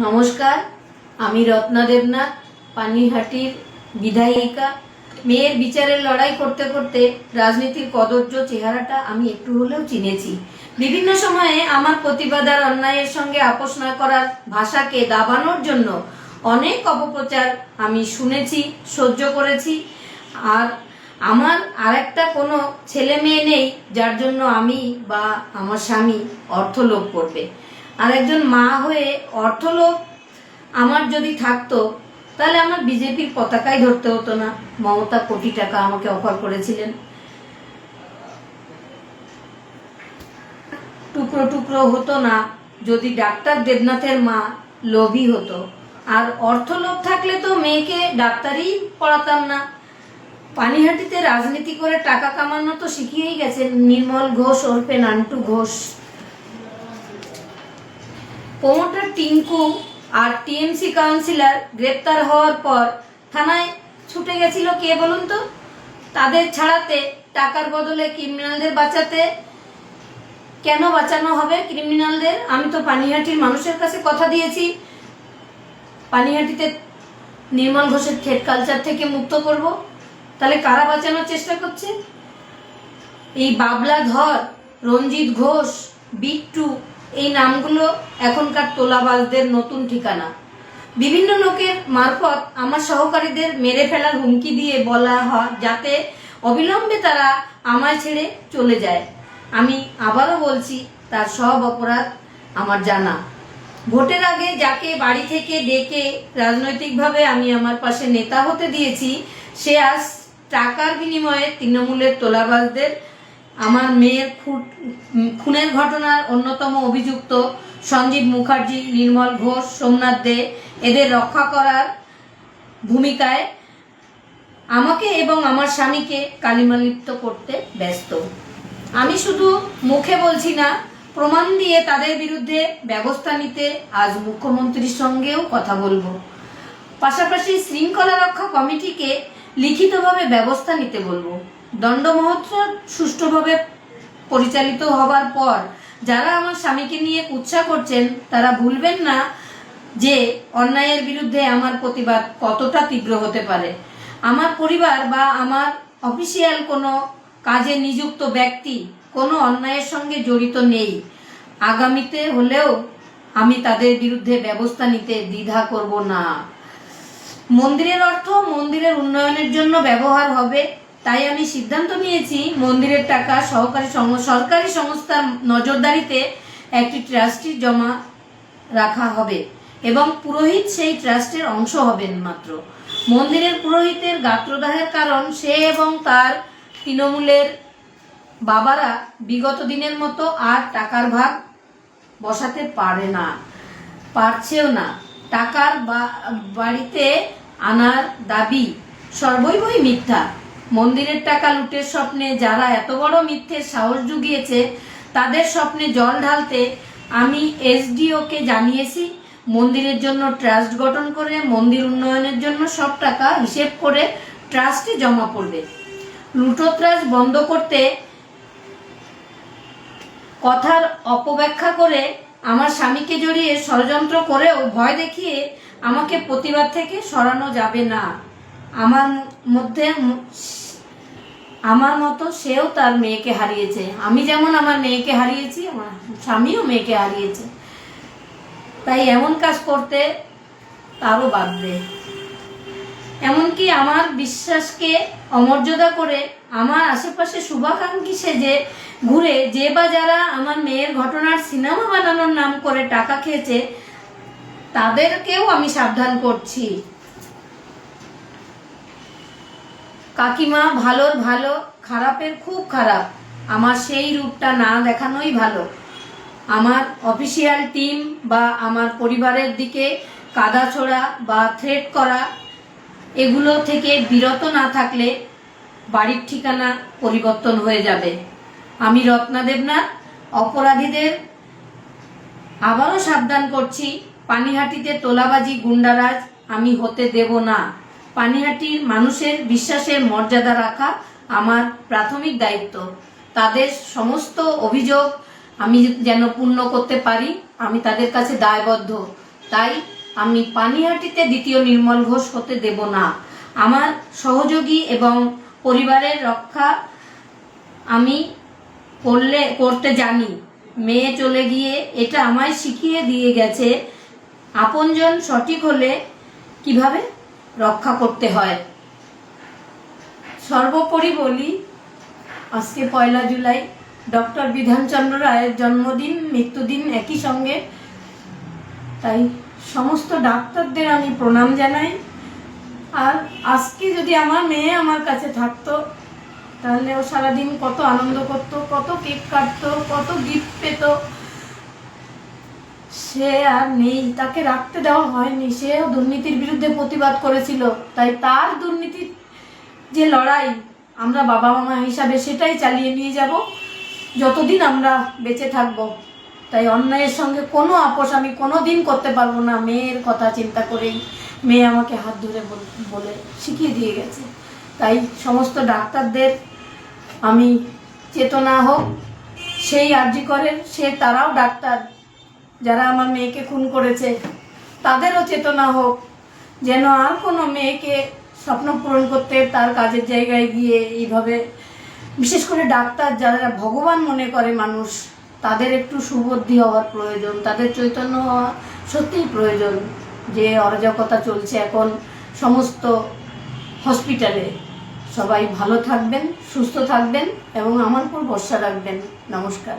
নমস্কার, আমি রত্না দেবনাথ, পানিহাটির বিধায়িকা। মেয়ের বিচারের লড়াই করতে করতে রাজনীতির কদর্য চেহারাটা আমি একটু হলেও চিনেছি। বিভিন্ন সময়ে আমার প্রতিবাদ আর অন্যায়ের সঙ্গে আপোষ না করার ভাষাকে দাবানোর জন্য অনেক অপপ্রচার আমি শুনেছি, সহ্য করেছি। আর আমার আরেকটা কোনো ছেলে মেয়ে নেই যার জন্য আমি বা আমার স্বামী অর্থলোভ করবে। আর একজন মা হয়ে অর্থলোভ আমার যদি থাকতো তাহলে আমার বিজেপির পতাকাই ধরতে হতো না। মমতা কোটি টাকা আমাকে অফার করেছিলেন, টুকরো টুকরো হতো না যদি ডাক্তার দেবনাথের মা লোভী হতো। আর অর্থলোভ থাকলে তো মেয়েকে ডাক্তারই পড়াতাম না। পানিহাটিতে রাজনীতি করে টাকা কামানো তো শিখিয়েই গেছেন নির্মল ঘোষ ওরফে নান্টু ঘোষ। প্রমোটার টিঙ্কু আর টিএমসি কাউন্সিলর গ্রেপ্তার হওয়ার পর থানায় ছুটে গেছিল কে বলুন তো? তাদের ছাড়াতে, টাকার বদলে ক্রিমিনালদের বাঁচাতে। কেন বাঁচানো হবে ক্রিমিনালদের? আমি তো পানিহাটির মানুষের কাছে কথা দিয়েছি পানিহাটিতে নির্মল ঘোষের থ্রেড কালচার থেকে মুক্ত করব। তাহলে কারা বাঁচানোর চেষ্টা করছে? এই বাবলা ধর, রঞ্জিত ঘোষ, বিট্টু, এই নামগুলো এখনকার তোলাবাজদের নতুন ঠিকানা। বিভিন্ন লোকের মারফত আমার সহকারীদের মেরে ফেলার হুমকি দিয়ে বলা হয় যাতে অবিলম্বে তারা আমায় ছেড়ে চলে যায়। আমি আবারও বলছি, তার সব অপরাধ আমার জানা। ভোটের আগে যাকে বাড়ি থেকে ডেকে রাজনৈতিকভাবে আমি আমার পাশে নেতা হতে দিয়েছি, সে আজ টাকার বিনিময়ে তৃণমূলের তোলাবাজদের আমার মেয়ের খুনের ঘটনার অন্যতম অভিযুক্ত সঞ্জীব মুখার্জি, নির্মল ঘোষ, সোমনাথ দে এদের রক্ষা করার ভূমিকায় আমাকে এবং আমার স্বামীকে কালিমালিপ্ত করতে ব্যস্ত। আমি শুধু মুখে বলছি না, প্রমাণ দিয়ে তাদের বিরুদ্ধে ব্যবস্থা নিতে আজ মুখ্যমন্ত্রীর সঙ্গেও কথা বলবো। পাশাপাশি শৃঙ্খলা রক্ষা কমিটিকে লিখিতভাবে ব্যবস্থা নিতে বলবো। দণ্ড মহোৎসব সুষ্ঠুভাবে পরিচালিত হবার পর যারা আমার স্বামীকে নিয়ে কুৎসা করছেন তারা ভুলবেন না যে অন্যায়ের বিরুদ্ধে আমার প্রতিবাদ কতটা তীব্র হতে পারে। আমার পরিবার বা আমার অফিসিয়াল কোনো কাজে নিযুক্ত ব্যক্তি কোনো অন্যায়ের সঙ্গে জড়িত নেই। আগামীতে হলেও আমি তাদের বিরুদ্ধে ব্যবস্থা নিতে দ্বিধা করব না। মন্দিরের অর্থ মন্দিরের উন্নয়নের জন্য ব্যবহার হবে, তাই আমি সিদ্ধান্ত নিয়েছি মন্দিরের টাকা সরকারি সংস্থার নজরদারিতে একটি ট্রাস্টে জমা রাখা হবে এবং পুরোহিত সেই ট্রাস্টের অংশ হবেন মাত্র। মন্দিরের পুরোহিতের গাত্রদাহের কারণ সে এবং তার তৃণমূলের বাবারা বিগত দিনের মতো আর টাকার ভাগ বসাতে পারছেও না। টাকার বাড়িতে আনার দাবি সর্বৈবই মিথ্যা। মন্দিরের টাকা লুটের স্বপ্নে যারা এত বড় মিথ্যের সাহস জুগিয়েছে তাদের স্বপ্নে জল ঢালতে আমি এসডিওকে জানিয়েছি মন্দিরের জন্য ট্রাস্ট গঠন করে মন্দির উন্নয়নের জন্য সব টাকা হিসেব করে ট্রাস্টে জমা পড়বে। লুটোত্রাস বন্ধ করতে কথার অপব্যাখ্যা করে আমার স্বামীকে জড়িয়ে ষড়যন্ত্র করেও ভয় দেখিয়ে আমাকে প্রতিবাদ থেকে সরানো যাবে না। আমার মতো সেও তার মেয়েকে হারিয়েছে। আমি যেমন আমার মেয়েকে হারিয়েছি, আমার স্বামীও মেয়েকে হারিয়েছে। তাই এমন কাজ করতে তারও বাধ্য। এমনকি আমার বিশ্বাসকে অমর্যাদা করে আমার আশেপাশে শুভাকাঙ্ক্ষী সেজে ঘুরে যে বা যারা আমার মেয়ের ঘটনার সিনেমা বানানোর নাম করে টাকা খেয়েছে তাদেরকেও আমি সাবধান করছি। কাকিমা ভালোর ভালো, খারাপের খুব খারাপ, আমার সেই রূপটা না দেখানোই ভালো। আমার অফিসিয়াল টিম বা আমার পরিবারের দিকে কাদা ছোড়া বা থ্রেট করা এগুলো থেকে বিরত না থাকলে বাড়ির ঠিকানা পরিবর্তন হয়ে যাবে। আমি রত্না দেবনাথ অপরাধীদের আবারও সাবধান করছি, পানিহাটিতে তোলাবাজি গুন্ডারাজ আমি হতে দেব না। পানিহাটির মানুষের বিশ্বাসের মর্যাদা রাখা আমার প্রাথমিক দায়িত্ব। তাদের সমস্ত অভিযোগ আমি যেন পূর্ণ করতে পারি, আমি তাদের কাছে দায়বদ্ধ। তাই আমি পানিহাটিতে দ্বিতীয় নির্মল ঘোষ হতে দেব না। আমার সহযোগী এবং পরিবারের রক্ষা আমি করতে জানি। মেয়ে চলে গিয়ে এটা আমায় শিখিয়ে দিয়ে গেছে আপনজন সঠিক হলে কিভাবে রক্ষা করতে হয়। সর্বোপরি বলি, আজকে 1 জুলাই ডক্টর বিধানচন্দ্র রায়ের জন্মদিন, মৃত্যুদিন একই সঙ্গে। তাই সমস্ত ডাক্তারদের আমি প্রণাম জানাই। আর আজকে যদি আমার মেয়ে আমার কাছে থাকতো, তাহলে ও সারাদিন কত আনন্দ করতো, কত কেক কাটতো, কত গিফট পেত। সে আর নেই, তাকে রাখতে দেওয়া হয়নি। সেও দুর্নীতির বিরুদ্ধে প্রতিবাদ করেছিল, তাই তার দুর্নীতির যে লড়াই আমরা বাবা মা হিসাবে সেটাই চালিয়ে নিয়ে যাব যতদিন আমরা বেঁচে থাকবো। তাই অন্যায়ের সঙ্গে কোনো আপোষ আমি কোনো দিন করতে পারবো না। মেয়ের কথা চিন্তা করেই মেয়ে আমাকে হাত ধরে বলে শিখিয়ে দিয়ে গেছে। তাই সমস্ত ডাক্তারদের আমি চেতনা হোক, সেই আরজি করেন, তারাও ডাক্তার যারা আমার মেয়েকে খুন করেছে, তাদেরও চেতনা হোক, যেন আর কোনো মেয়েকে স্বপ্ন পূরণ করতে তার কাজের জায়গায় গিয়ে এইভাবে, বিশেষ করে ডাক্তার যারা ভগবান মনে করে মানুষ, তাদের একটু সুবুদ্ধি হওয়ার প্রয়োজন, তাদের চৈতন্য হওয়া সত্যিই প্রয়োজন। যে অরাজকতা চলছে এখন সমস্ত হসপিটালে, সবাই ভালো থাকবেন, সুস্থ থাকবেন এবং আমার উপর ভরসা রাখবেন। নমস্কার।